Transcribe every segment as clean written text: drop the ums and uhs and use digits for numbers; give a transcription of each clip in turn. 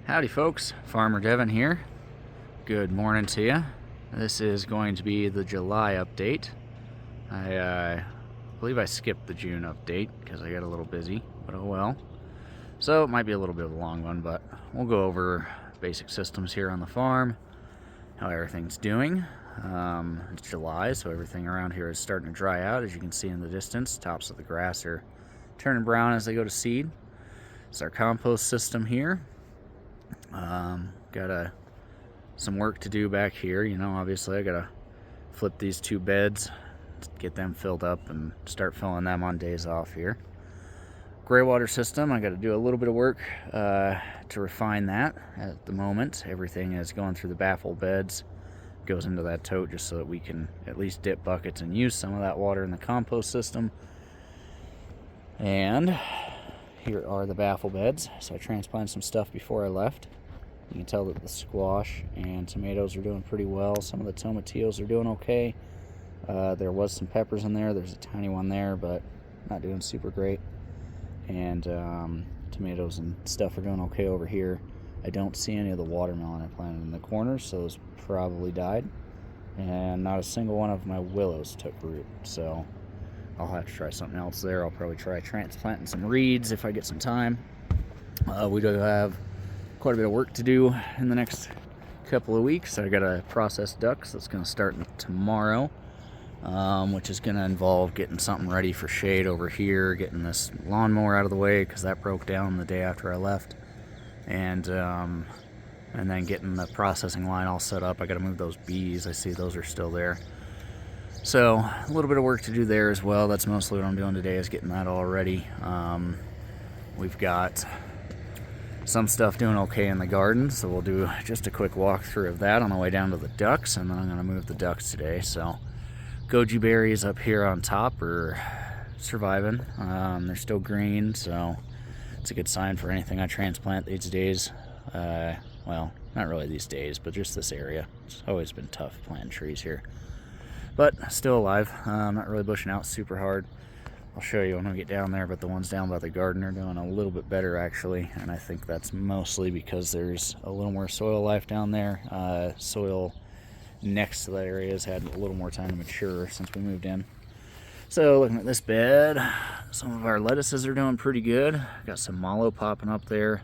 Howdy folks, Farmer Devin here. Good morning to you. This is going to be the July update. I believe I skipped the June update because I got a little busy, but oh well. So it might be a little bit of a long one, but we'll go over basic systems here on the farm, how everything's doing. It's July, so everything around here is starting to dry out. As you can see in the distance, tops of the grass are turning brown as they go to seed. It's our compost system here. Got some work to do back here. Obviously I gotta flip these two beds, get them filled up and start filling them on days off here. Greywater system, I gotta do a little bit of work to refine that. At the moment everything is going through the baffle beds, goes into that tote just so that we can at least dip buckets and use some of that water in the compost system. And here are the baffle beds. So I transplanted some stuff before I left. You can tell that the squash and tomatoes are doing pretty well. Some of the tomatillos are doing okay. There was some peppers in there. There's a tiny one there, but not doing super great. And tomatoes and stuff are doing okay over here. I don't see any of the watermelon I planted in the corners, so those probably died. And not a single one of my willows took root, so I'll have to try something else there. I'll probably try transplanting some reeds if I get some time. We do have quite a bit of work to do in the next couple of weeks. I got to process ducks. That's going to start tomorrow, which is going to involve getting something ready for shade over here, getting this lawnmower out of the way because that broke down the day after I left, and then getting the processing line all set up. I got to move those bees. I see those are still there. So a little bit of work to do there as well. That's mostly what I'm doing today, is getting that all ready. We've got some stuff doing okay in the garden, so we'll do just a quick walkthrough of that on the way down to the ducks, and then I'm going to move the ducks today. So goji berries up here on top are surviving. They're still green, so it's a good sign for anything I transplant these days. Well, not really these days, but just this area. It's always been tough planting trees here. But still alive. Not really bushing out super hard. I'll show you when we get down there, but the ones down by the garden are doing a little bit better actually, and I think that's mostly because there's a little more soil life down there. Soil next to that area has had a little more time to mature since we moved in. So looking at this bed, some of our lettuces are doing pretty good. Got some mallow popping up there.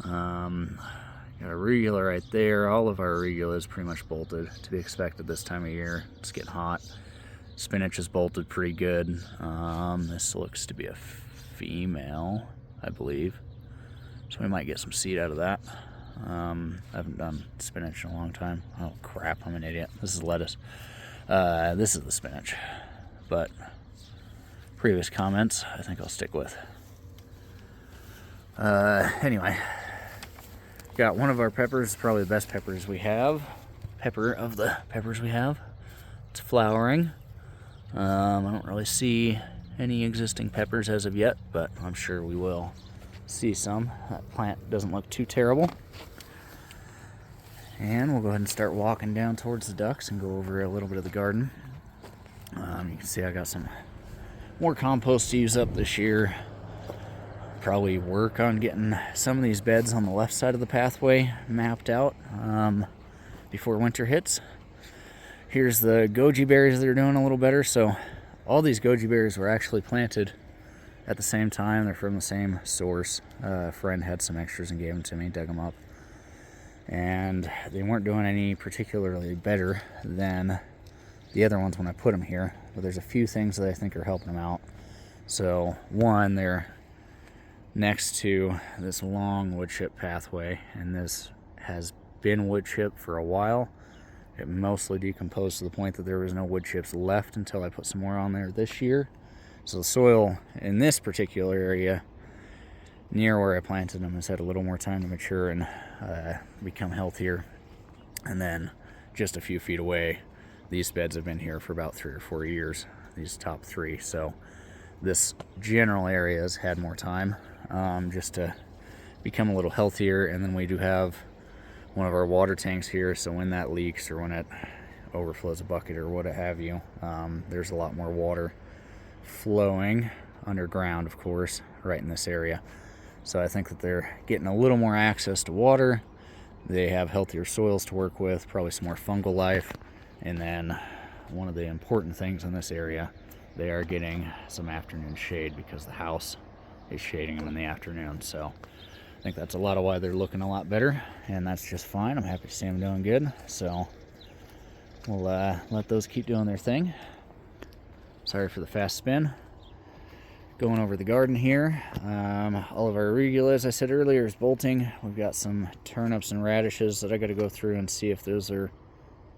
Got arugula right there. All of our arugula is pretty much bolted, to be expected this time of year. It's getting hot. Spinach is bolted pretty good. This looks to be a female, I believe. So we might get some seed out of that. I haven't done spinach in a long time. Oh crap, I'm an idiot. This is lettuce. This is the spinach. But previous comments, I think I'll stick with. Anyway. Got one of our peppers, probably the best peppers we have. Pepper of the peppers we have. It's flowering. I don't really see any existing peppers as of yet, but I'm sure we will see some. That plant doesn't look too terrible. And we'll go ahead and start walking down towards the ducks and go over a little bit of the garden. You can see I got some more compost to use up this year. Probably work on getting some of these beds on the left side of the pathway mapped out before winter hits. Here's the goji berries that are doing a little better. So all these goji berries were actually planted at the same time. They're from the same source. A friend had some extras and gave them to me, dug them up. And they weren't doing any particularly better than the other ones when I put them here. But there's a few things that I think are helping them out. So one, they're next to this long wood chip pathway, and this has been wood chip for a while. It mostly decomposed to the point that there was no wood chips left until I put some more on there this year. So the soil in this particular area near where I planted them has had a little more time to mature and become healthier. And then just a few feet away, these beds have been here for about 3 or 4 years, these top 3. So this general area has had more time just to become a little healthier. And then we do have one of our water tanks here, so when that leaks or when it overflows a bucket or what have you, there's a lot more water flowing underground, of course, right in this area. So I think that they're getting a little more access to water. They have healthier soils to work with, probably some more fungal life. And then one of the important things in this area, they are getting some afternoon shade because the house is shading them in the afternoon. So I think that's a lot of why they're looking a lot better, and that's just fine. I'm happy to see them doing good. So we'll let those keep doing their thing. Sorry for the fast spin. Going over the garden here. All of our arugula, as I said earlier, is bolting. We've got some turnips and radishes that I got to go through and see if those are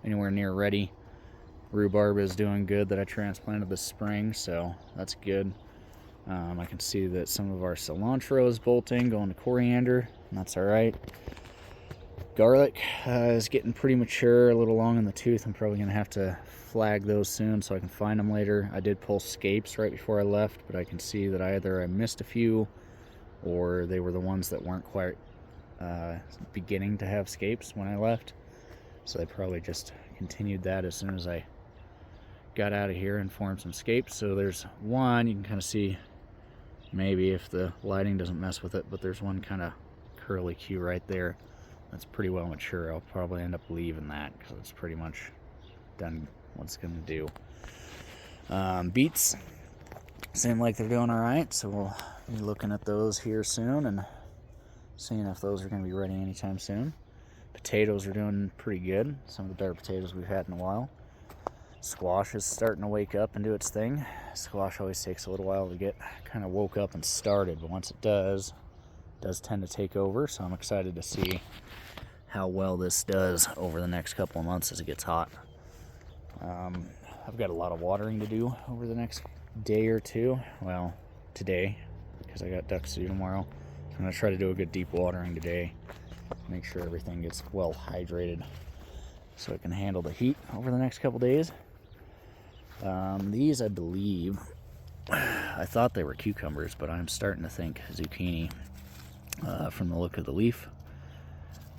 anywhere near ready. Rhubarb is doing good that I transplanted this spring, so that's good. I can see that some of our cilantro is bolting, going to coriander, and that's all right. Garlic is getting pretty mature, a little long in the tooth. I'm probably going to have to flag those soon so I can find them later. I did pull scapes right before I left, but I can see that either I missed a few or they were the ones that weren't quite beginning to have scapes when I left. So they probably just continued that as soon as I got out of here and formed some scapes. So there's one, you can kind of see, maybe if the lighting doesn't mess with it, but there's one kind of curly Q right there. That's pretty well mature. I'll probably end up leaving that because it's pretty much done what it's going to do. Beets seem like they're doing all right, so we'll be looking at those here soon and seeing if those are going to be ready anytime soon. Potatoes are doing pretty good. Some of the better potatoes we've had in a while. Squash is starting to wake up and do its thing. Squash always takes a little while to get kind of woke up and started, but once it does tend to take over, so I'm excited to see how well this does over the next couple of months as it gets hot. I've got a lot of watering to do over the next day or two. Well, today, because I got ducks to do tomorrow. I'm going to try to do a good deep watering today. Make sure everything gets well hydrated so it can handle the heat over the next couple days. These, I believe, I thought they were cucumbers, but I'm starting to think zucchini from the look of the leaf.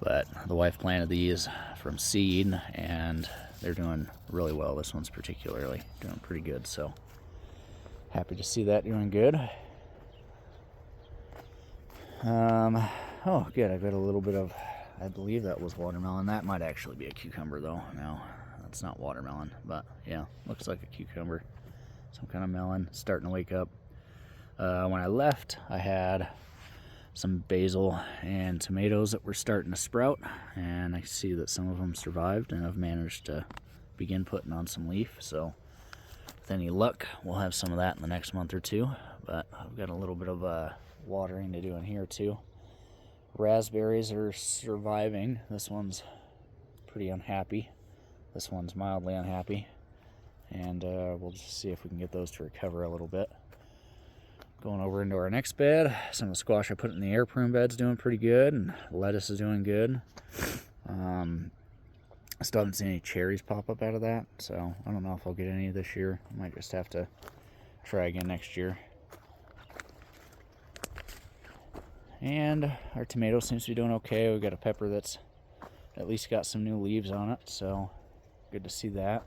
But the wife planted these from seed, and they're doing really well. This one's particularly doing pretty good, so happy to see that doing good. Oh, good. I've got a little bit of, I believe that was watermelon. That might actually be a cucumber, though. No, that's not watermelon, but yeah, looks like a cucumber. Some kind of melon starting to wake up. When I left, I had some basil and tomatoes that were starting to sprout, and I see that some of them survived, and I've managed to begin putting on some leaf. So with any luck, we'll have some of that in the next month or two. But I've got a little bit of watering to do in here too. Raspberries are surviving. This one's pretty unhappy. This one's mildly unhappy, and we'll just see if we can get those to recover a little bit. Going over into our next bed, some of the squash I put in the air prune bed's doing pretty good, and lettuce is doing good. I still haven't seen any cherries pop up out of that, so I don't know if I'll get any this year. I might just have to try again next year. And our tomato seems to be doing okay. We've got a pepper that's at least got some new leaves on it, so good to see that.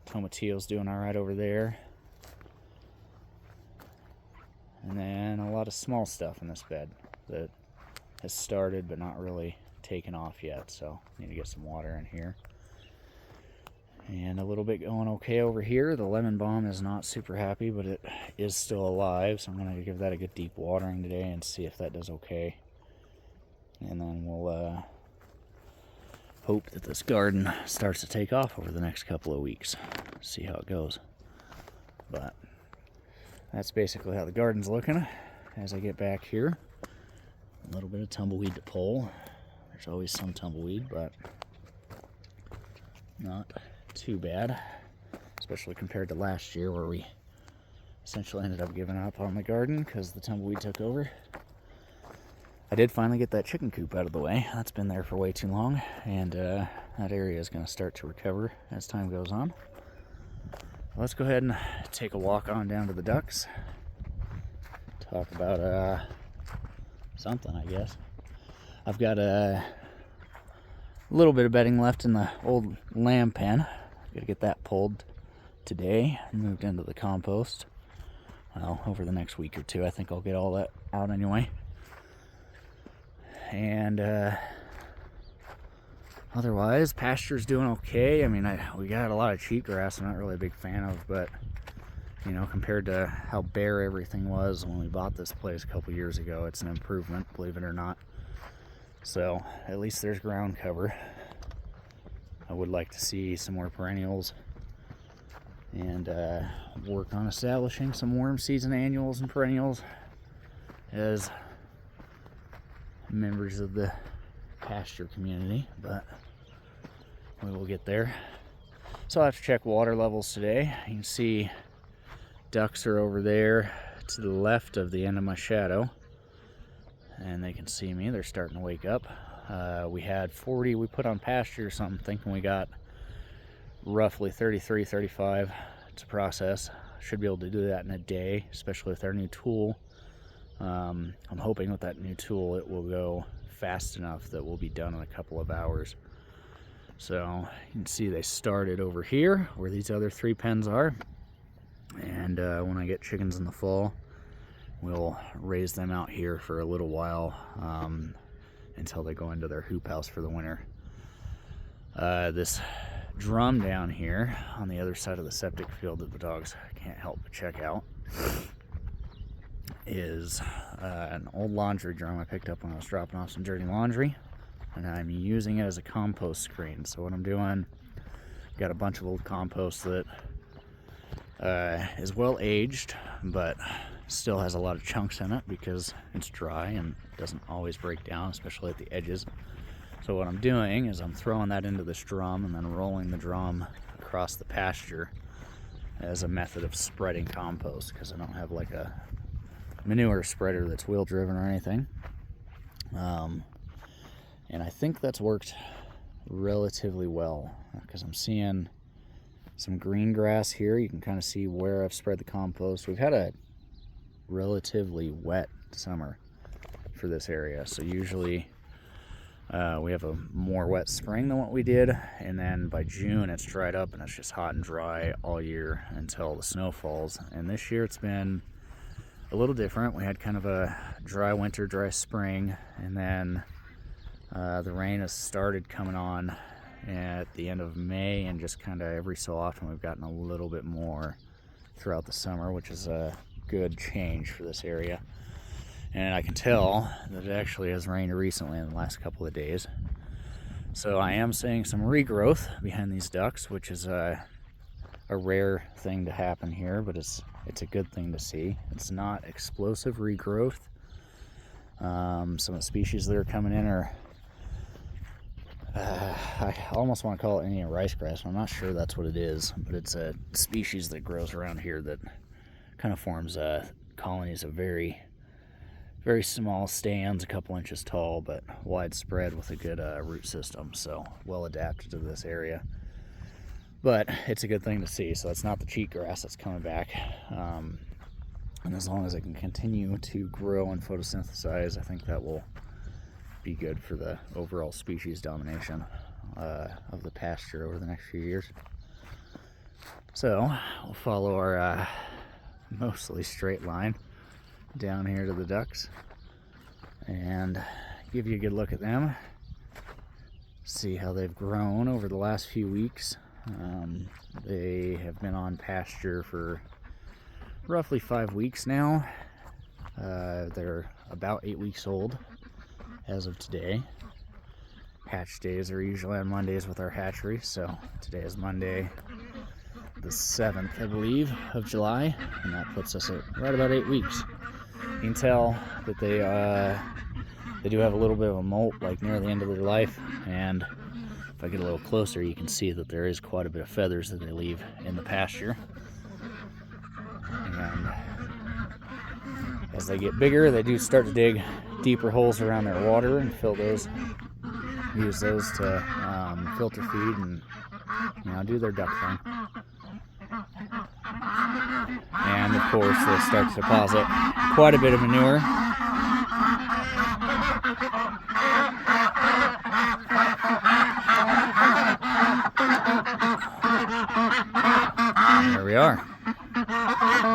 Tomatillo's doing all right over there. And then a lot of small stuff in this bed that has started but not really taken off yet, so need to get some water in here. And a little bit going okay over here. The lemon balm is not super happy, but it is still alive, so I'm going to give that a good deep watering today and see if that does okay. And then we'll hope that this garden starts to take off over the next couple of weeks. See how it goes. But that's basically how the garden's looking as I get back here. A little bit of tumbleweed to pull. There's always some tumbleweed, but not too bad, especially compared to last year where we essentially ended up giving up on the garden because the tumbleweed took over. I did finally get that chicken coop out of the way. That's been there for way too long, and that area is going to start to recover as time goes on. Let's go ahead and take a walk on down to the ducks. Talk about something, I guess. I've got a little bit of bedding left in the old lamb pen. Gotta get that pulled today and moved into the compost. Well, over the next week or two, I think I'll get all that out anyway. And otherwise, pasture's doing okay. I mean, we got a lot of cheatgrass I'm not really a big fan of, but you know, compared to how bare everything was when we bought this place a couple years ago, it's an improvement, believe it or not. So at least there's ground cover. I would like to see some more perennials and work on establishing some worm season annuals and perennials as members of the pasture community, but we will get there. So I have to check water levels today. You can see ducks are over there to the left of the end of my shadow, and they can see me. They're starting to wake up. We had 40 we put on pasture or something, thinking we got roughly 33, 35 to process. Should be able to do that in a day, especially with our new tool. I'm hoping with that new tool it will go fast enough that we'll be done in a couple of hours. So you can see they started over here where these other 3 pens are, and when I get chickens in the fall, we'll raise them out here for a little while until they go into their hoop house for the winter. This drum down here on the other side of the septic field that the dogs can't help but check out is an old laundry drum I picked up when I was dropping off some dirty laundry, and I'm using it as a compost screen. So what I'm doing, got a bunch of old compost that is well aged but still has a lot of chunks in it because it's dry and doesn't always break down, especially at the edges. So what I'm doing is I'm throwing that into this drum and then rolling the drum across the pasture as a method of spreading compost, because I don't have like a manure spreader that's wheel driven or anything. And I think that's worked relatively well, because I'm seeing some green grass here. You can kind of see where I've spread the compost. We've had a relatively wet summer for this area, so usually we have a more wet spring than what we did, and then by June it's dried up and it's just hot and dry all year until the snow falls. And this year it's been a little different. We had kind of a dry winter, dry spring, and then the rain has started coming on at the end of May, and just kind of every so often we've gotten a little bit more throughout the summer, which is a good change for this area. And I can tell that it actually has rained recently in the last couple of days. So I am seeing some regrowth behind these ducks, which is a rare thing to happen here, but it's a good thing to see. It's not explosive regrowth. Some of the species that are coming in are, I almost want to call it Indian rice grass. I'm not sure that's what it is, but it's a species that grows around here that kind of forms colonies of very small stands, a couple inches tall, but widespread with a good root system, so well adapted to this area. But it's a good thing to see. So it's not the cheatgrass that's coming back, and as long as it can continue to grow and photosynthesize, I think that will be good for the overall species domination of the pasture over the next few years. So we'll follow our mostly straight line down here to the ducks and give you a good look at them, see how they've grown over the last few weeks. They have been on pasture for roughly 5 weeks now. They're about 8 weeks old as of today. Hatch days are usually on Mondays with our hatchery, so today is Monday the 7th, I believe, of July, and that puts us at right about 8 weeks. You can tell that they do have a little bit of a molt like near the end of their life, and if I get a little closer you can see that there is quite a bit of feathers that they leave in the pasture. And as they get bigger, they do start to dig deeper holes around their water and fill those, use those to filter feed and, you know, do their duck thing. And of course they start to deposit quite a bit of manure. There we are.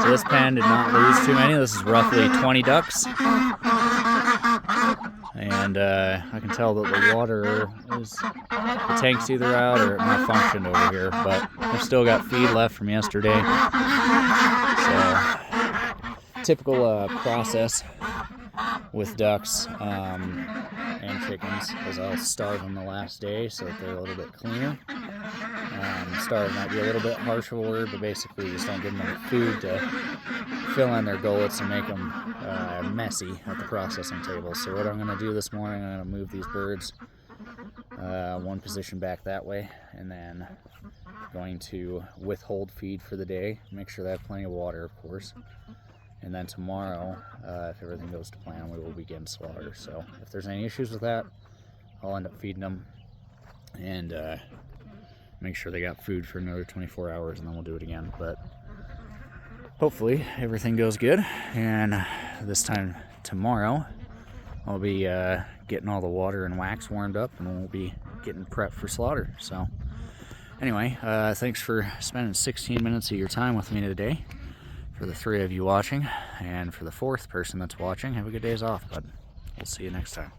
So this pen did not lose too many. This is roughly 20 ducks. and I can tell that the water is, the tank's either out or it malfunctioned over here, but I've still got feed left from yesterday. So typical process with ducks and chickens is I'll starve them the last day so that they're a little bit cleaner. Starve might be a little bit harsh of a word, but basically you just don't give them enough food to fill in their gullets and make them messy at the processing table. So what I'm going to do this morning, I'm going to move these birds one position back that way, and then going to withhold feed for the day, make sure they have plenty of water, of course. And then tomorrow, if everything goes to plan, we will begin slaughter. So if there's any issues with that, I'll end up feeding them and make sure they got food for another 24 hours, and then we'll do it again. But hopefully everything goes good, and this time tomorrow I'll be getting all the water and wax warmed up, and we'll be getting prepped for slaughter. So anyway, thanks for spending 16 minutes of your time with me today. For the 3 of you watching, and for the 4th person that's watching, have a good days off, bud. We'll see you next time.